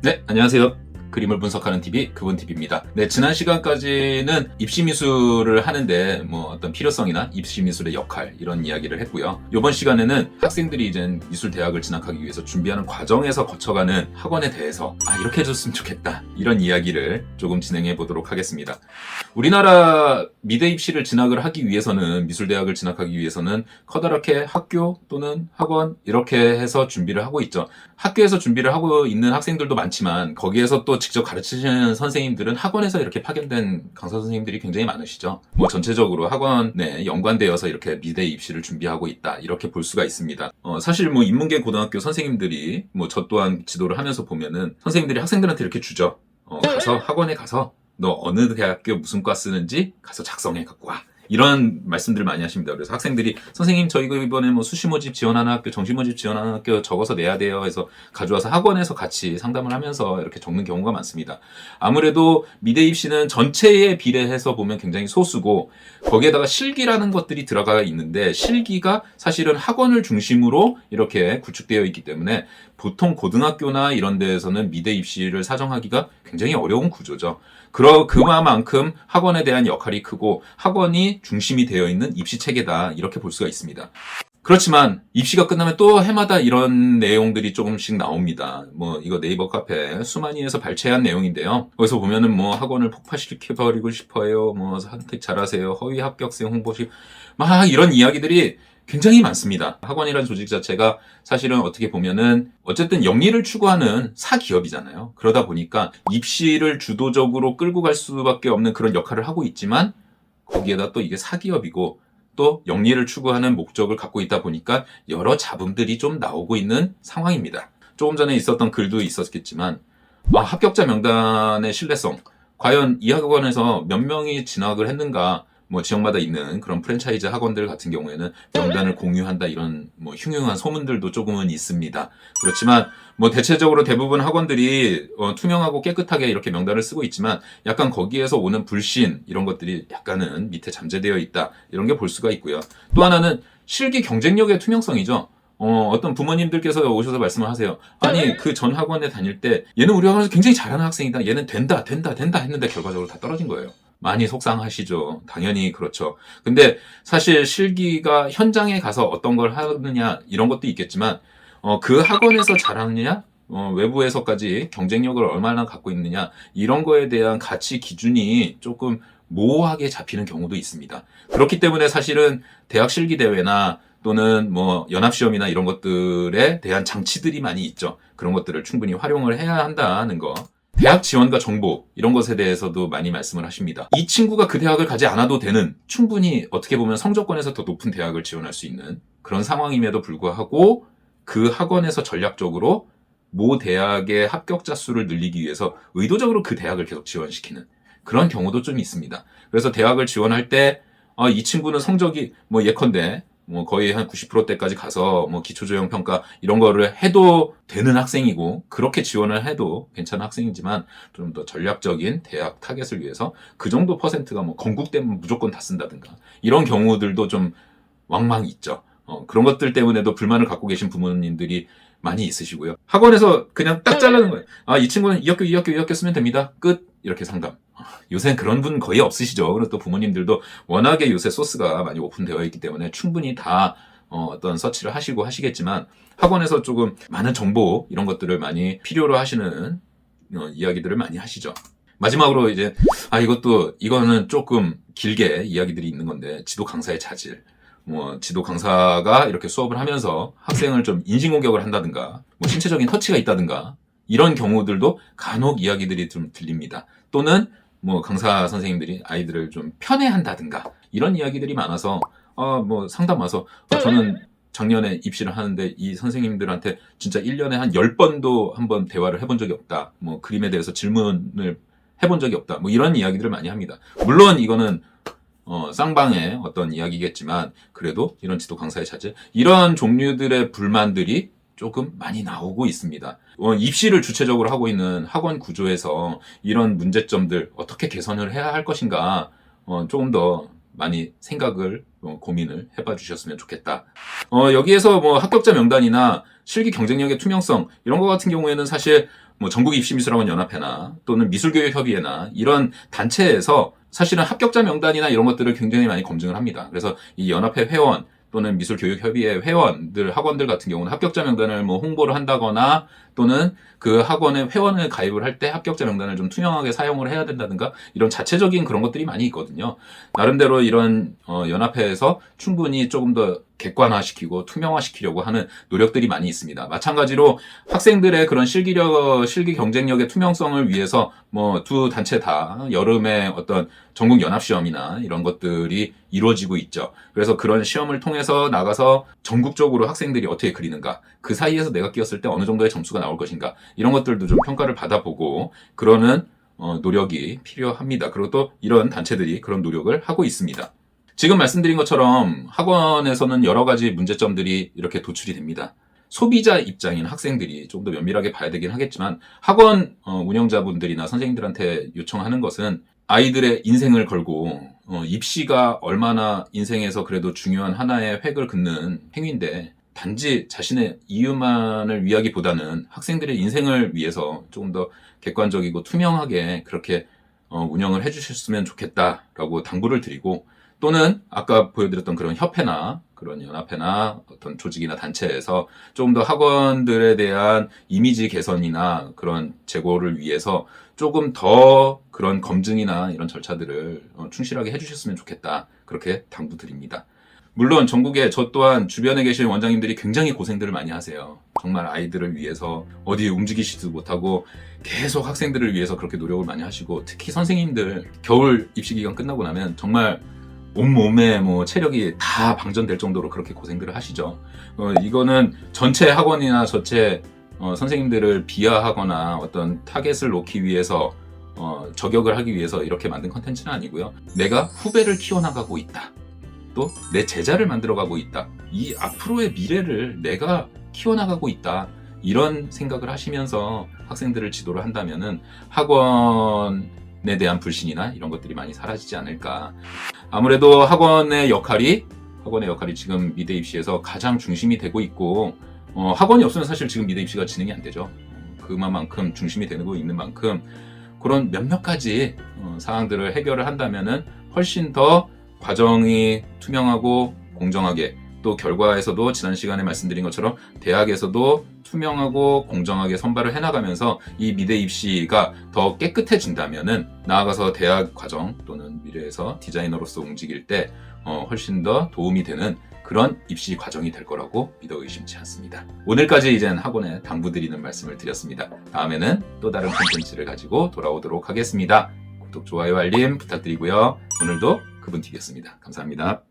네, 안녕하세요. 그림을 분석하는 TV 그분TV입니다. 네, 지난 시간까지는 입시 미술을 하는데 어떤 필요성이나 입시 미술의 역할 이런 이야기를 했고요. 이번 시간에는 학생들이 이제 미술 대학을 진학하기 위해서 준비하는 과정에서 거쳐가는 학원에 대해서 이렇게 해줬으면 좋겠다 이런 이야기를 조금 진행해 보도록 하겠습니다. 우리나라 미대 입시를 진학을 하기 위해서는 미술 대학을 진학하기 위해서는 커다랗게 학교 또는 학원 이렇게 해서 준비를 하고 있죠. 학교에서 준비를 하고 있는 학생들도 많지만 거기에서 또 직접 가르치시는 선생님들은 학원에서 이렇게 파견된 강사 선생님들이 굉장히 많으시죠. 전체적으로 학원에 연관되어서 이렇게 미대 입시를 준비하고 있다 이렇게 볼 수가 있습니다. 사실 인문계 고등학교 선생님들이 저 또한 지도를 하면서 보면은 선생님들이 학생들한테 이렇게 주죠. 가서 학원에 가서 너 어느 대학교 무슨 과 쓰는지 가서 작성해 갖고 와. 이런 말씀들을 많이 하십니다. 그래서 학생들이 선생님 저 이번에 수시 모집 지원하는 학교, 정시 모집 지원하는 학교 적어서 내야 돼요 해서 가져와서 학원에서 같이 상담을 하면서 이렇게 적는 경우가 많습니다. 아무래도 미대 입시는 전체에 비례해서 보면 굉장히 소수고 거기에다가 실기라는 것들이 들어가 있는데 실기가 사실은 학원을 중심으로 이렇게 구축되어 있기 때문에 보통 고등학교나 이런 데에서는 미대 입시를 사정하기가 굉장히 어려운 구조죠. 그만큼 학원에 대한 역할이 크고 학원이 중심이 되어 있는 입시 체계다 이렇게 볼 수가 있습니다. 그렇지만 입시가 끝나면 또 해마다 이런 내용들이 조금씩 나옵니다. 이거 네이버 카페 수만이에서 발췌한 내용인데요. 거기서 보면은 학원을 폭파시켜버리고 싶어요. 선택 잘하세요. 허위 합격생 홍보식 막 이런 이야기들이 굉장히 많습니다. 학원이라는 조직 자체가 사실은 어떻게 보면은 어쨌든 영리를 추구하는 사기업이잖아요. 그러다 보니까 입시를 주도적으로 끌고 갈 수밖에 없는 그런 역할을 하고 있지만 거기에다 또 이게 사기업이고 또 영리를 추구하는 목적을 갖고 있다 보니까 여러 잡음들이 좀 나오고 있는 상황입니다. 조금 전에 있었던 글도 있었겠지만 합격자 명단의 신뢰성 과연 이 학원에서 몇 명이 진학을 했는가 지역마다 있는 그런 프랜차이즈 학원들 같은 경우에는 명단을 공유한다 이런 흉흉한 소문들도 조금은 있습니다. 그렇지만 대체적으로 대부분 학원들이 투명하고 깨끗하게 이렇게 명단을 쓰고 있지만 약간 거기에서 오는 불신 이런 것들이 약간은 밑에 잠재되어 있다 이런 게 볼 수가 있고요. 또 하나는 실기 경쟁력의 투명성이죠. 어떤 부모님들께서 오셔서 말씀을 하세요. 아니 그 전 학원에 다닐 때 얘는 우리 학원에서 굉장히 잘하는 학생이다. 얘는 된다 했는데 결과적으로 다 떨어진 거예요. 많이 속상하시죠. 당연히 그렇죠. 근데 사실 실기가 현장에 가서 어떤 걸 하느냐 이런 것도 있겠지만 그 학원에서 잘하느냐 외부에서까지 경쟁력을 얼마나 갖고 있느냐 이런 거에 대한 가치 기준이 조금 모호하게 잡히는 경우도 있습니다. 그렇기 때문에 사실은 대학 실기 대회나 또는 연합시험이나 이런 것들에 대한 장치들이 많이 있죠. 그런 것들을 충분히 활용을 해야 한다는 거. 대학 지원과 정보 이런 것에 대해서도 많이 말씀을 하십니다. 이 친구가 그 대학을 가지 않아도 되는 충분히 어떻게 보면 성적권에서 더 높은 대학을 지원할 수 있는 그런 상황임에도 불구하고 그 학원에서 전략적으로 모 대학의 합격자 수를 늘리기 위해서 의도적으로 그 대학을 계속 지원시키는 그런 경우도 좀 있습니다. 그래서 대학을 지원할 때 이 친구는 성적이 예컨대 거의 한 90%대까지 가서 기초조형평가 이런 거를 해도 되는 학생이고 그렇게 지원을 해도 괜찮은 학생이지만 좀 더 전략적인 대학 타겟을 위해서 그 정도 퍼센트가 건국되면 무조건 다 쓴다든가 이런 경우들도 좀 왕왕 있죠. 그런 것들 때문에도 불만을 갖고 계신 부모님들이 많이 있으시고요. 학원에서 그냥 딱 자르는 거예요. 이 친구는 이 학교 쓰면 됩니다. 끝. 이렇게 상담. 요새는 그런 분 거의 없으시죠. 그리고 또 부모님들도 워낙에 요새 소스가 많이 오픈되어 있기 때문에 충분히 다 어떤 서치를 하시고 하시겠지만 학원에서 조금 많은 정보 이런 것들을 많이 필요로 하시는 이야기들을 많이 하시죠. 마지막으로 이제 이거는 조금 길게 이야기들이 있는 건데 지도 강사의 자질. 지도 강사가 이렇게 수업을 하면서 학생을 좀 인신공격을 한다든가 신체적인 터치가 있다든가 이런 경우들도 간혹 이야기들이 좀 들립니다. 또는 강사 선생님들이 아이들을 좀 편애한다든가 이런 이야기들이 많아서 상담 와서 저는 작년에 입시를 하는데 이 선생님들한테 진짜 1년에 한 10번도 한번 대화를 해본 적이 없다. 그림에 대해서 질문을 해본 적이 없다. 이런 이야기들을 많이 합니다. 물론 이거는 쌍방의 어떤 이야기겠지만 그래도 이런 지도 강사의 자질 이런 종류들의 불만들이 조금 많이 나오고 있습니다. 입시를 주체적으로 하고 있는 학원 구조에서 이런 문제점들 어떻게 개선을 해야 할 것인가 조금 더 많이 생각을 고민을 해봐 주셨으면 좋겠다. 여기에서 합격자 명단이나 실기 경쟁력의 투명성 이런 것 같은 경우에는 사실 뭐 전국입시미술학원 연합회나 또는 미술교육협의회나 이런 단체에서 사실은 합격자 명단이나 이런 것들을 굉장히 많이 검증을 합니다. 그래서 이 연합회 회원 또는 미술교육협의회 회원들, 학원들 같은 경우는 합격자 명단을 뭐 홍보를 한다거나 또는 그 학원에 회원을 가입을 할 때 합격자 명단을 좀 투명하게 사용을 해야 된다든가 이런 자체적인 그런 것들이 많이 있거든요. 나름대로 이런 연합회에서 충분히 조금 더 객관화시키고 투명화시키려고 하는 노력들이 많이 있습니다. 마찬가지로 학생들의 그런 실기 경쟁력의 투명성을 위해서 뭐 두 단체 다 여름에 어떤 전국 연합 시험이나 이런 것들이 이루어지고 있죠. 그래서 그런 시험을 통해서 나가서 전국적으로 학생들이 어떻게 그리는가, 그 사이에서 내가 끼었을 때 어느 정도의 점수가 나올 것인가 이런 것들도 좀 평가를 받아보고 그러는 노력이 필요합니다. 그리고 또 이런 단체들이 그런 노력을 하고 있습니다. 지금 말씀드린 것처럼 학원에서는 여러 가지 문제점들이 이렇게 도출이 됩니다. 소비자 입장인 학생들이 좀 더 면밀하게 봐야 되긴 하겠지만 학원 운영자분들이나 선생님들한테 요청하는 것은 아이들의 인생을 걸고 입시가 얼마나 인생에서 그래도 중요한 하나의 획을 긋는 행위인데 단지 자신의 이유만을 위하기보다는 학생들의 인생을 위해서 조금 더 객관적이고 투명하게 그렇게 운영을 해주셨으면 좋겠다라고 당부를 드리고 또는 아까 보여드렸던 그런 협회나 그런 연합회나 어떤 조직이나 단체에서 조금 더 학원들에 대한 이미지 개선이나 그런 제고를 위해서 조금 더 그런 검증이나 이런 절차들을 충실하게 해주셨으면 좋겠다. 그렇게 당부드립니다. 물론 전국에 저 또한 주변에 계신 원장님들이 굉장히 고생들을 많이 하세요. 정말 아이들을 위해서 어디 움직이시지도 못하고 계속 학생들을 위해서 그렇게 노력을 많이 하시고 특히 선생님들 겨울 입시 기간 끝나고 나면 정말 온몸에 뭐 체력이 다 방전될 정도로 그렇게 고생들을 하시죠. 이거는 전체 학원이나 전체 선생님들을 비하하거나 어떤 타겟을 놓기 위해서 저격을 하기 위해서 이렇게 만든 컨텐츠는 아니고요. 내가 후배를 키워나가고 있다. 또 내 제자를 만들어가고 있다. 이 앞으로의 미래를 내가 키워나가고 있다. 이런 생각을 하시면서 학생들을 지도를 한다면은 학원에 대한 불신이나 이런 것들이 많이 사라지지 않을까. 아무래도 학원의 역할이 지금 미대 입시에서 가장 중심이 되고 있고 학원이 없으면 사실 지금 미대 입시가 진행이 안 되죠. 그만큼 중심이 되고 있는 만큼 그런 몇몇 가지 사항들을 해결을 한다면은 훨씬 더 과정이 투명하고 공정하게 또 결과에서도 지난 시간에 말씀드린 것처럼 대학에서도 투명하고 공정하게 선발을 해나가면서 이 미대 입시가 더 깨끗해진다면은 나아가서 대학 과정 또는 미래에서 디자이너로서 움직일 때 훨씬 더 도움이 되는 그런 입시 과정이 될 거라고 믿어 의심치 않습니다. 오늘까지 이젠 학원에 당부드리는 말씀을 드렸습니다. 다음에는 또 다른 콘텐츠를 가지고 돌아오도록 하겠습니다. 구독, 좋아요, 알림 부탁드리고요. 오늘도 그분TV였습니다. 감사합니다.